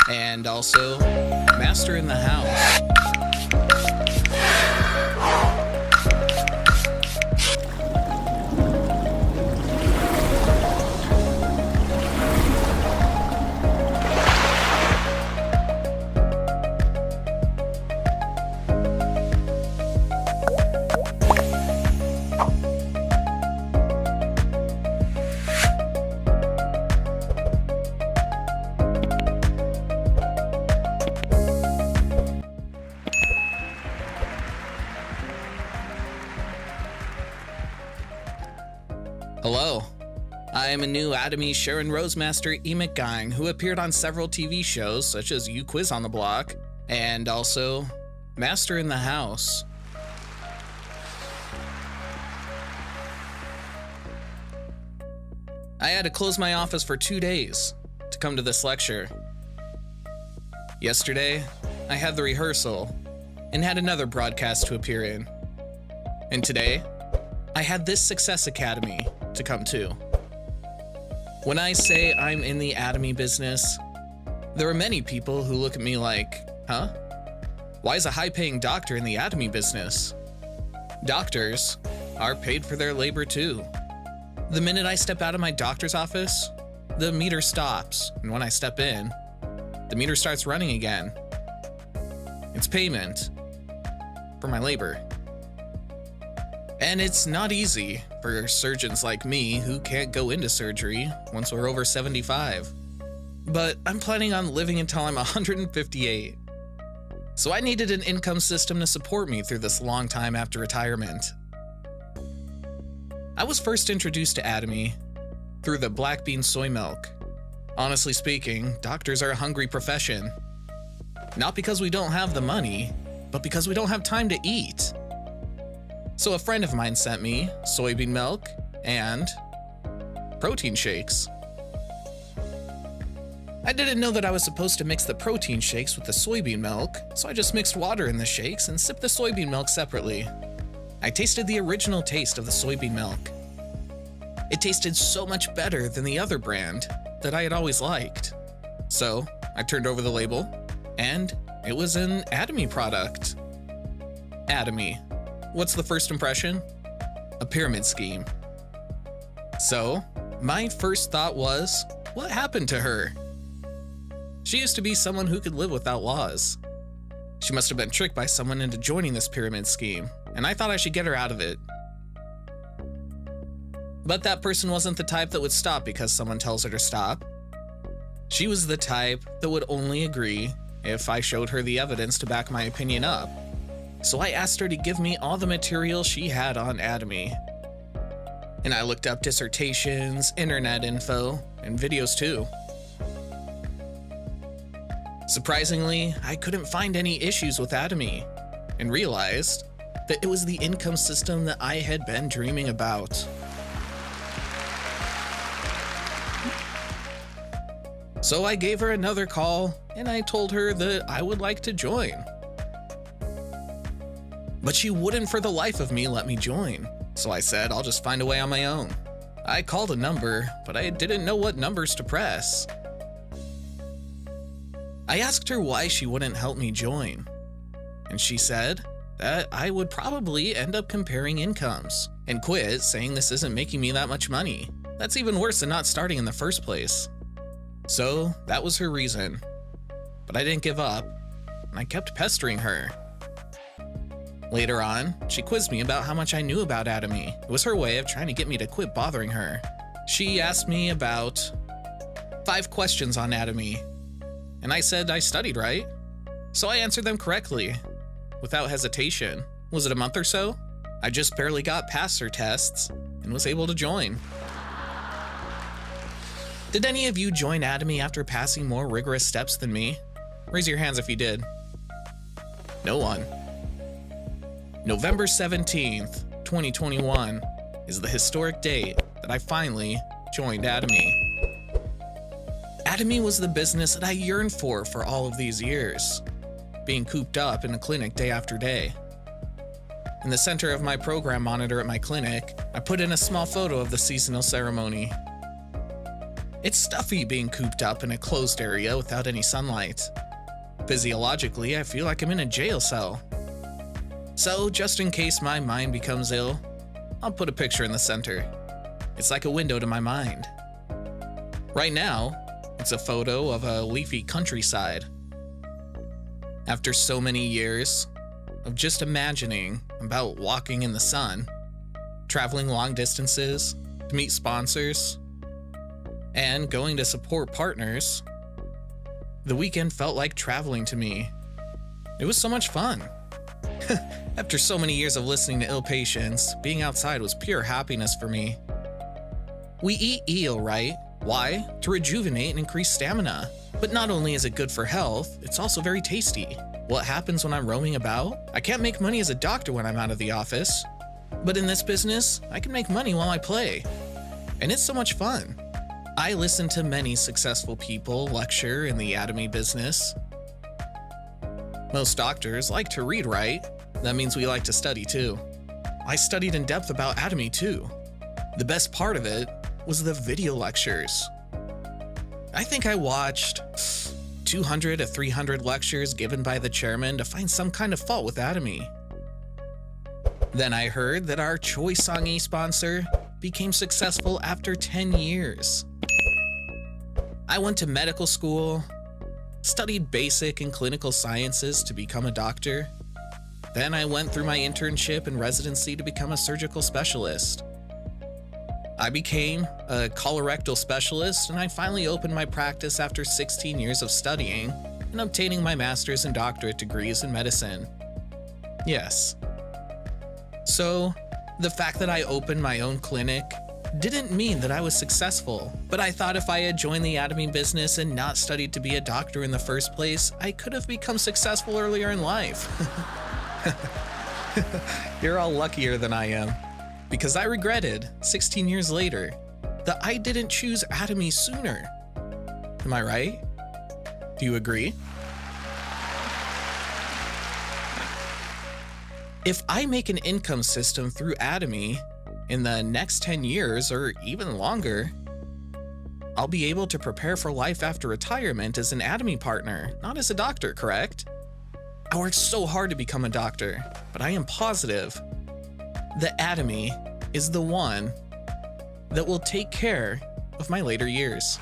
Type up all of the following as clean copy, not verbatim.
and also Master in the house. Hello, I am a new Atomy-Sharon Rose Master Kang who appeared on several TV shows such as You Quiz on the Block and also Master in the House. I had to close my office for 2 days to come to this lecture. Yesterday, I had the rehearsal and had another broadcast to appear in. And today, I had this Success Academy to come to. When I say I'm in the Atomy business, there are many people who look at me like, huh? Why is a high-paying doctor in the Atomy business? Doctors are paid for their labor too. The minute I step out of my doctor's office, the meter stops, and when I step in, the meter starts running again. It's payment for my labor. And it's not easy for surgeons like me who can't go into surgery once we're over 75. But I'm planning on living until I'm 158. So I needed an income system to support me through this long time after retirement. I was first introduced to Atomy through the black bean soy milk. Honestly speaking, doctors are a hungry profession. Not because we don't have the money, but because we don't have time to eat. So a friend of mine sent me soybean milk and protein shakes. I didn't know that I was supposed to mix the protein shakes with the soybean milk, so I just mixed water in the shakes and sipped the soybean milk separately. I tasted the original taste of the soybean milk. It tasted so much better than the other brand that I had always liked. So I turned over the label, and it was an Atomy product. Atomy. What's the first impression? A pyramid scheme. So, my first thought was, what happened to her? She used to be someone who could live without laws. She must have been tricked by someone into joining this pyramid scheme, and I thought I should get her out of it. But that person wasn't the type that would stop because someone tells her to stop. She was the type that would only agree if I showed her the evidence to back my opinion up. So I asked her to give me all the material she had on Atomy. And I looked up dissertations, internet info, and videos too. Surprisingly, I couldn't find any issues with Atomy, and realized that it was the income system that I had been dreaming about. So I gave her another call, and I told her that I would like to join. But she wouldn't for the life of me let me join, so I said I'll just find a way on my own. I called a number, but I didn't know what numbers to press. I asked her why she wouldn't help me join, and she said that I would probably end up comparing incomes and quit, saying this isn't making me that much money. That's even worse than not starting in the first place. So that was her reason. But I didn't give up, and I kept pestering her. Later on, she quizzed me about how much I knew about Atomy. It was her way of trying to get me to quit bothering her. She asked me about 5 questions on Atomy, and I said I studied, right? So I answered them correctly, without hesitation. Was it a month or so? I just barely got past her tests and was able to join. Did any of you join Atomy after passing more rigorous steps than me? Raise your hands if you did. No one. November 17th, 2021 is the historic date that I finally joined Atomy. Atomy was the business that I yearned for all of these years, being cooped up in a clinic day after day. In the center of my program monitor at my clinic, I put in a small photo of the seasonal ceremony. It's stuffy being cooped up in a closed area without any sunlight. Physiologically, I feel like I'm in a jail cell. So, just in case my mind becomes ill, I'll put a picture in the center. It's like a window to my mind. Right now, it's a photo of a leafy countryside. After so many years of just imagining about walking in the sun, traveling long distances to meet sponsors, and going to support partners, the weekend felt like traveling to me. It was so much fun. After so many years of listening to ill patients, being outside was pure happiness for me. We eat eel, right? Why? To rejuvenate and increase stamina. But not only is it good for health, it's also very tasty. What happens when I'm roaming about? I can't make money as a doctor when I'm out of the office. But in this business, I can make money while I play. And it's so much fun. I listen to many successful people lecture in the Atomy business. Most doctors like to read, right? That means we like to study too. I studied in depth about Atomy too. The best part of it was the video lectures. I think I watched 200 to 300 lectures given by the chairman to find some kind of fault with Atomy. Then I heard that our Choice Song e-sponsor became successful after 10 years. I went to medical school, studied basic and clinical sciences to become a doctor. Then I went through my internship and residency to become a surgical specialist. I became a colorectal specialist, and I finally opened my practice after 16 years of studying and obtaining my master's and doctorate degrees in medicine. Yes. So, the fact that I opened my own clinic didn't mean that I was successful, but I thought if I had joined the Atomy business and not studied to be a doctor in the first place, I could have become successful earlier in life. You're all luckier than I am, because I regretted, 16 years later, that I didn't choose Atomy sooner. Am I right? Do you agree? If I make an income system through Atomy in the next 10 years or even longer, I'll be able to prepare for life after retirement as an Atomy partner, not as a doctor, correct? I worked so hard to become a doctor, but I am positive that Atomy is the one that will take care of my later years.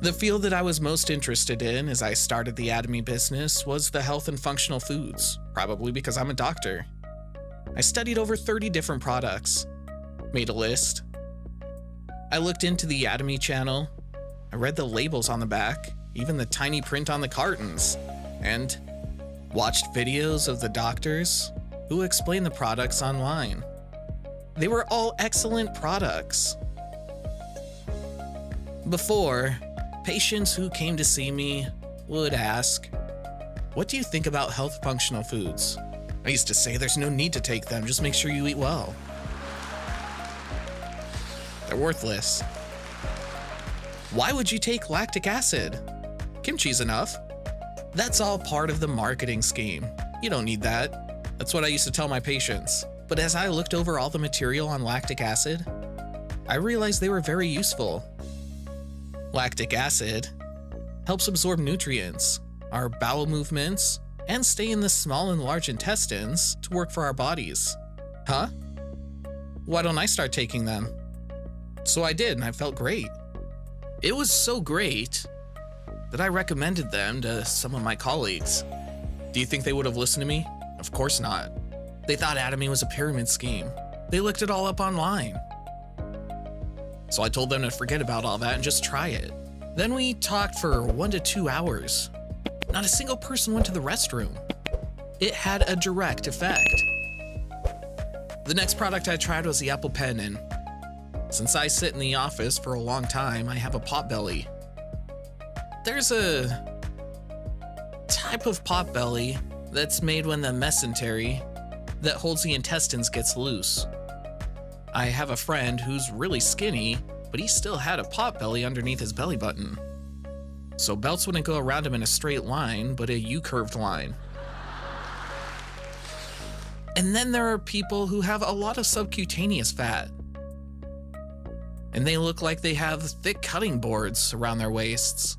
The field that I was most interested in as I started the Atomy business was the health and functional foods, probably because I'm a doctor. I studied over 30 different products, made a list. I looked into the Atomy channel, I read the labels on the back, even the tiny print on the cartons, and watched videos of the doctors who explained the products online. They were all excellent products. Before, patients who came to see me would ask, "What do you think about health functional foods?" I used to say, "There's no need to take them, just make sure you eat well." They're worthless. Why would you take lactic acid? Kimchi's enough. That's all part of the marketing scheme. You don't need that. That's what I used to tell my patients. But as I looked over all the material on lactic acid, I realized they were very useful. Lactic acid helps absorb nutrients, our bowel movements, and stay in the small and large intestines to work for our bodies. Huh? Why don't I start taking them? So I did, and I felt great. It was so great that I recommended them to some of my colleagues. Do you think they would have listened to me? Of course not. They thought Atomy was a pyramid scheme. They looked it all up online. So I told them to forget about all that and just try it. Then we talked for 1 to 2 hours. Not a single person went to the restroom. It had a direct effect. The next product I tried was the Apple Pen, and since I sit in the office for a long time, I have a potbelly. There's a type of potbelly that's made when the mesentery that holds the intestines gets loose. I have a friend who's really skinny, but he still had a potbelly underneath his belly button. So belts wouldn't go around him in a straight line, but a U-curved line. And then there are people who have a lot of subcutaneous fat. And they look like they have thick cutting boards around their waists.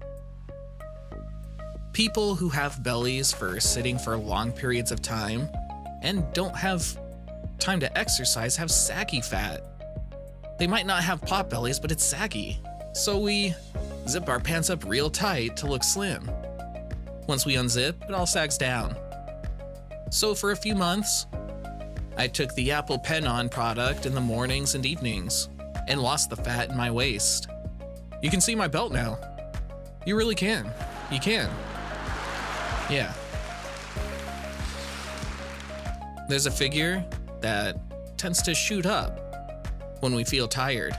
People who have bellies for sitting for long periods of time and don't have time to exercise have saggy fat. They might not have pot bellies, but it's saggy. So we zip our pants up real tight to look slim. Once we unzip, it all sags down. So for a few months, I took the Apple Pen-On product in the mornings and evenings and lost the fat in my waist. You can see my belt now. You really can. You can. Yeah. There's a figure that tends to shoot up when we feel tired.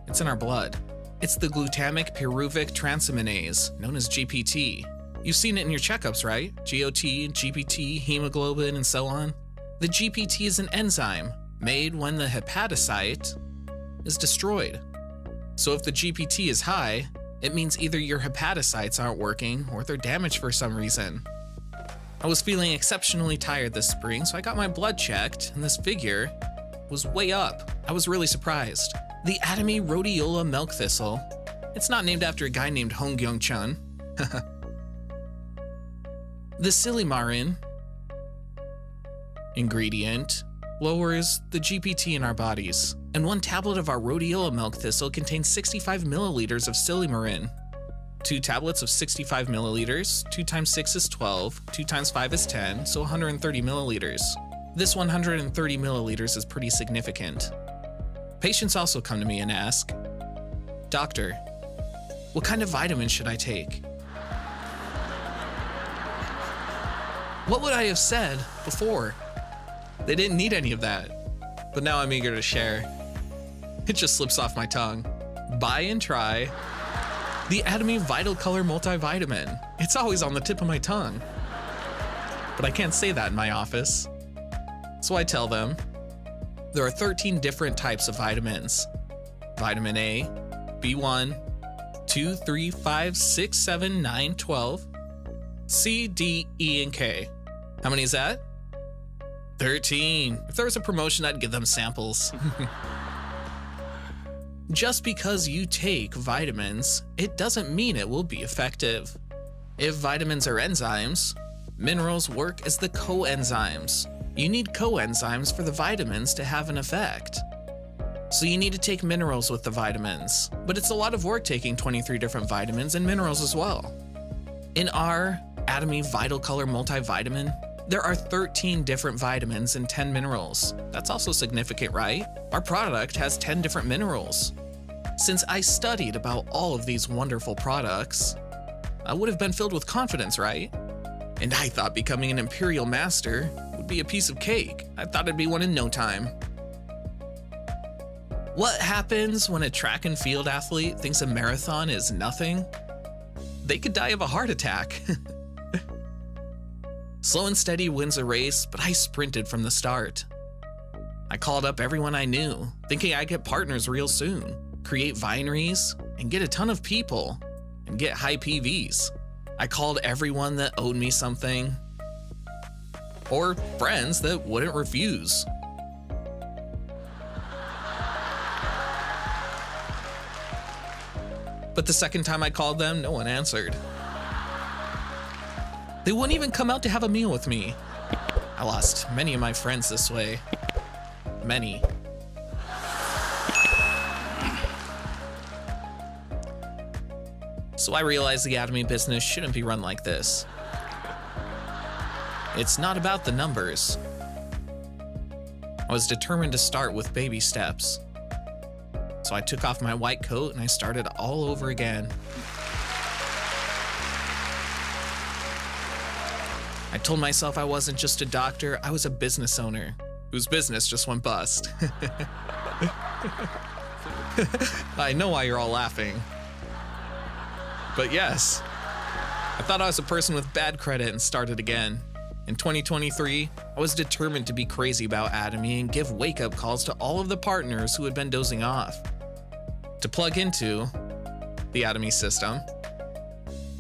It's in our blood. It's the glutamic pyruvic transaminase, known as GPT. You've seen it in your checkups, right? GOT, GPT, hemoglobin, and so on. The GPT is an enzyme made when the hepatocyte is destroyed. So if the GPT is high, it means either your hepatocytes aren't working or they're damaged for some reason. I was feeling exceptionally tired this spring, so I got my blood checked, and this figure was way up. I was really surprised. The Atomy rhodiola milk thistle. It's not named after a guy named Hong Kyung-chun. The silimarin ingredient lowers the GPT in our bodies, and one tablet of our rhodiola milk thistle contains 65 milliliters of silimarin. 2 tablets of 65 milliliters, 2 times 6 is 12, 2 times 5 is 10, so 130 milliliters. This 130 milliliters is pretty significant. Patients also come to me and ask, "Doctor, what kind of vitamin should I take?" What would I have said before? They didn't need any of that, but now I'm eager to share. It just slips off my tongue. Buy and try the Atomy Vital Color Multivitamin. It's always on the tip of my tongue, but I can't say that in my office. So I tell them, there are 13 different types of vitamins. Vitamin A, B1, 2, 3, 5, 6, 7, 9, 12, C, D, E, and K. How many is that? 13. If there was a promotion, I'd give them samples. Just because you take vitamins, it doesn't mean it will be effective. If vitamins are enzymes, minerals work as the coenzymes. You need coenzymes for the vitamins to have an effect. So you need to take minerals with the vitamins, but it's a lot of work taking 23 different vitamins and minerals as well. In our Atomy Vital Color Multivitamin, there are 13 different vitamins and 10 minerals. That's also significant, right? Our product has 10 different minerals. Since I studied about all of these wonderful products, I would have been filled with confidence, right? And I thought becoming an Imperial Master would be a piece of cake. I thought I'd be one in no time. What happens when a track and field athlete thinks a marathon is nothing? They could die of a heart attack. Slow and steady wins a race, but I sprinted from the start. I called up everyone I knew, thinking I'd get partners real soon, create vineries, and get a ton of people, and get high PVs. I called everyone that owed me something, or friends that wouldn't refuse. But the second time I called them, no one answered. They wouldn't even come out to have a meal with me. I lost many of my friends this way. Many. So I realized the Atomy business shouldn't be run like this. It's not about the numbers. I was determined to start with baby steps. So I took off my white coat and I started all over again. I told myself I wasn't just a doctor, I was a business owner whose business just went bust. I know why you're all laughing. But yes, I thought I was a person with bad credit and started again. In 2023, I was determined to be crazy about Atomy and give wake-up calls to all of the partners who had been dozing off. To plug into the Atomy system,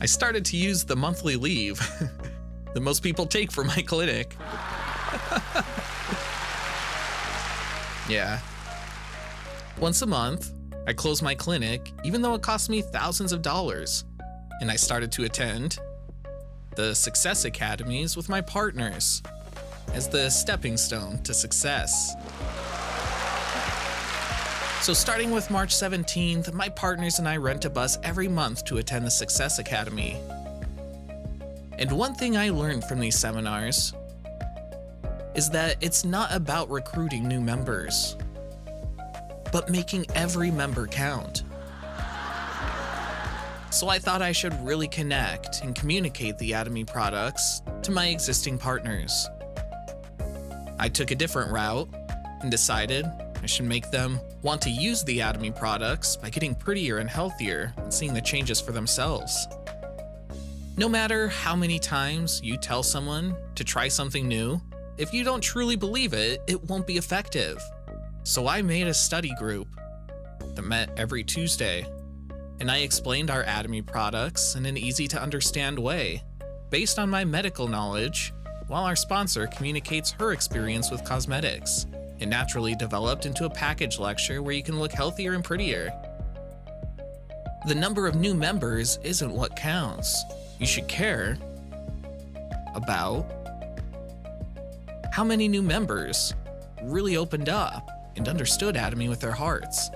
I started to use the monthly leave that most people take for my clinic. Yeah. Once a month, I closed my clinic, even though it cost me thousands of dollars, and I started to attend the Success Academies with my partners as the stepping stone to success. So starting with March 17th, my partners and I rent a bus every month to attend the Success Academy. And one thing I learned from these seminars is that it's not about recruiting new members, but making every member count. So I thought I should really connect and communicate the Atomy products to my existing partners. I took a different route and decided I should make them want to use the Atomy products by getting prettier and healthier and seeing the changes for themselves. No matter how many times you tell someone to try something new, if you don't truly believe it, it won't be effective. So I made a study group that met every Tuesday, and I explained our Atomy products in an easy-to-understand way, based on my medical knowledge, while our sponsor communicates her experience with cosmetics. It naturally developed into a package lecture where you can look healthier and prettier. The number of new members isn't what counts. You should care about how many new members really opened up and understood Atomy with their hearts.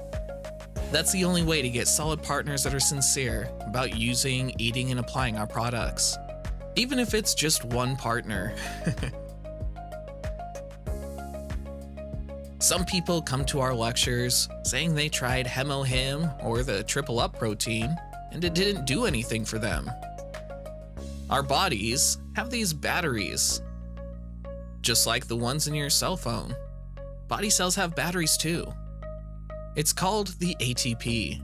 That's the only way to get solid partners that are sincere about using, eating, and applying our products. Even if it's just one partner. Some people come to our lectures saying they tried Hemo-Him or the Triple Up protein, and it didn't do anything for them. Our bodies have these batteries, just like the ones in your cell phone. Body cells have batteries too. It's called the ATP,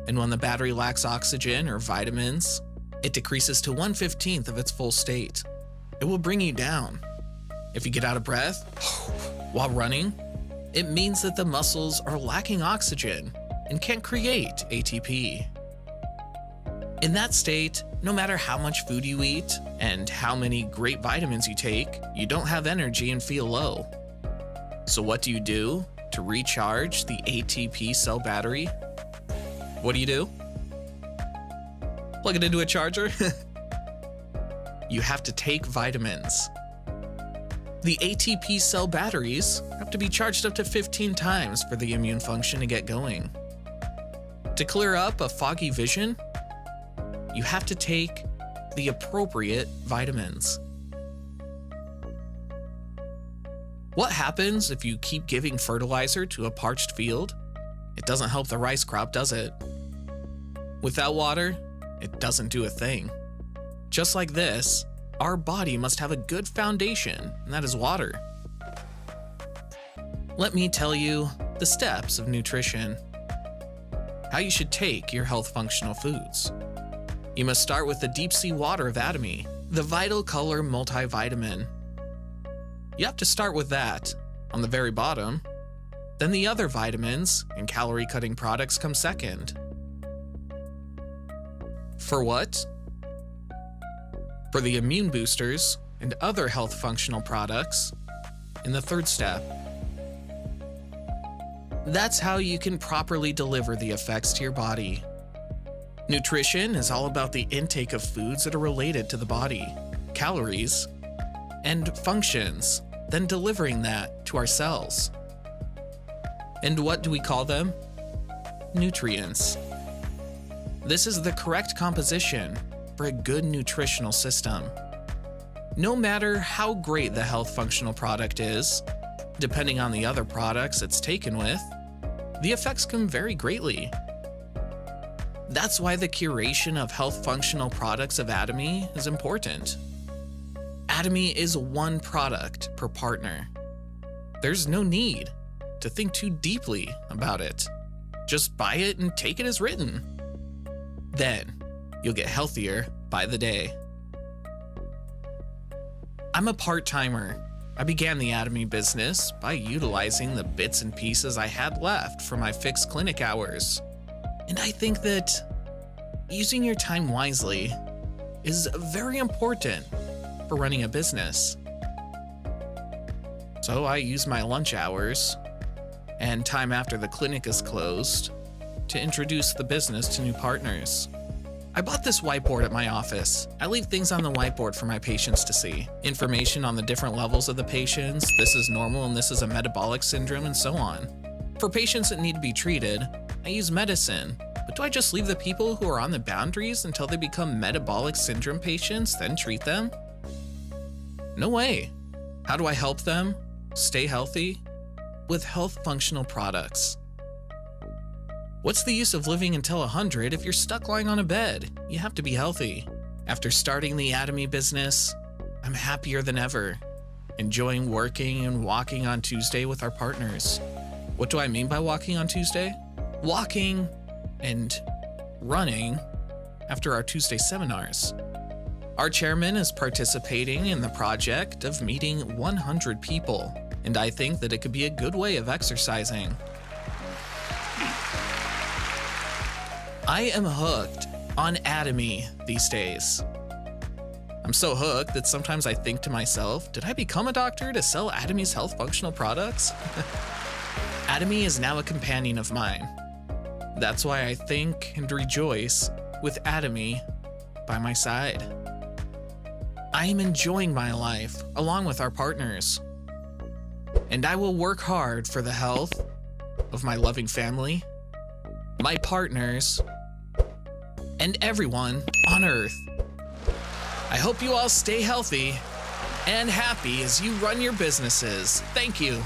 and when the battery lacks oxygen or vitamins, it decreases to 1/15 of its full state. It will bring you down. If you get out of breath while running, it means that the muscles are lacking oxygen and can't create ATP. In that state, no matter how much food you eat and how many great vitamins you take, you don't have energy and feel low. So what do you do to recharge the ATP cell battery? What do? Plug it into a charger? You have to take vitamins. The ATP cell batteries have to be charged up to 15 times for the immune function to get going. To clear up a foggy vision, you have to take the appropriate vitamins. What happens if you keep giving fertilizer to a parched field? It doesn't help the rice crop, does it? Without water, it doesn't do a thing. Just like this, our body must have a good foundation, and that is water. Let me tell you the steps of nutrition. How you should take your health functional foods. You must start with the deep sea water of Atomy, the Vital Color multivitamin. You have to start with that, on the very bottom. Then the other vitamins and calorie-cutting products come second. For what? For the immune boosters and other health functional products in the third step. That's how you can properly deliver the effects to your body. Nutrition is all about the intake of foods that are related to the body, calories, and functions, then delivering that to our cells. And what do we call them? Nutrients. This is the correct composition for a good nutritional system. No matter how great the health functional product is, depending on the other products it's taken with, the effects can vary greatly. That's why the curation of health functional products of Atomy is important. Atomy is one product per partner. There's no need to think too deeply about it. Just buy it and take it as written. Then, you'll get healthier by the day. I'm a part-timer. I began the Atomy business by utilizing the bits and pieces I had left from my fixed clinic hours. And I think that using your time wisely is very important for running a business. So I use my lunch hours and time after the clinic is closed to introduce the business to new partners. I bought this whiteboard at my office. I leave things on the whiteboard for my patients to see. Information on the different levels of the patients, this is normal and this is a metabolic syndrome, and so on. For patients that need to be treated, I use medicine. But do I just leave the people who are on the boundaries until they become metabolic syndrome patients, then treat them? No way. How do I help them stay healthy? With health functional products. What's the use of living until 100 if you're stuck lying on a bed? You have to be healthy. After starting the Atomy business, I'm happier than ever, enjoying working and walking on Tuesday with our partners. What do I mean by walking on Tuesday? Walking and running after our Tuesday seminars. Our chairman is participating in the project of meeting 100 people, and I think that it could be a good way of exercising. I am hooked on Atomy these days. I'm so hooked that sometimes I think to myself, did I become a doctor to sell Atomy's health functional products? Atomy is now a companion of mine. That's why I think and rejoice with Atomy by my side. I am enjoying my life along with our partners. And I will work hard for the health of my loving family, my partners, and everyone on Earth. I hope you all stay healthy and happy as you run your businesses. Thank you.